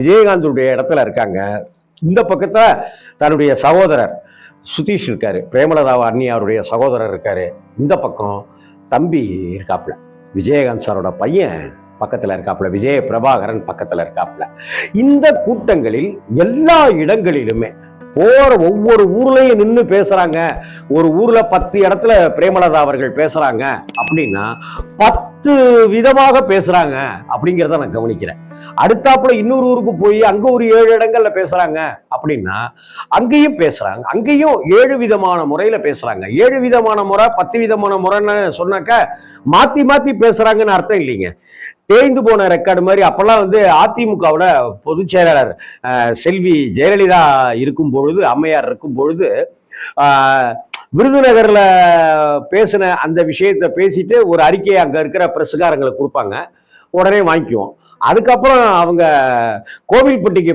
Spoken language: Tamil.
விஜயகாந்தனுடைய இடத்துல இருக்காங்க. இந்த பக்கத்துல தன்னுடைய சகோதரர் சுதீஷ் இருக்காரு, பிரேமலதா அண்ணியாருடைய சகோதரர் இருக்காரு. இந்த பக்கம் தம்பி இருக்காப்புல, விஜயகாந்த் சாரோட பையன் பக்கத்துல இருக்காப்புல, விஜய பிரபாகரன் பக்கத்துல இருக்காப்புல. இந்த கூட்டங்களில் எல்லா இடங்களிலுமே போற ஒவ்வொரு ஊர்லயும் நின்று பேசுறாங்க. ஒரு ஊர்ல 10 இடத்துல பிரேமலதா அவர்கள் பேசுறாங்க அப்படின்னா 10 விதமாக பேசுறாங்க அப்படிங்கிறத நான் கவனிக்கிறேன். அடுத்தாப்புல இன்னொரு ஊருக்கு போய் அங்க ஒரு 7 இடங்கள்ல பேசுறாங்க அப்படின்னா அங்கேயும் பேசுறாங்க. அங்கேயும் 7 விதமான முறையில பேசுறாங்க. 7 விதமான முறை 10 விதமான முறைன்னு சொன்னாக்க மாத்தி மாத்தி பேசுறாங்கன்னு அர்த்தம் இல்லைங்க. தேய்ந்து போன ரெக்கார்டு மாதிரி. அப்பெல்லாம் அதிமுகவோட பொதுச் செயலாளர் செல்வி ஜெயலலிதா இருக்கும் பொழுது, அம்மையார் இருக்கும் பொழுது விருதுநகர்ல பேசின அந்த விஷயத்த பேசிட்டு ஒரு அறிக்கையை அங்க இருக்கிற பிரஸ்காரங்களுக்கு கொடுப்பாங்க, உடனே வாங்கிக்குவோம். அதுக்கப்புறம் அவங்க கோவில்பட்டிக்கு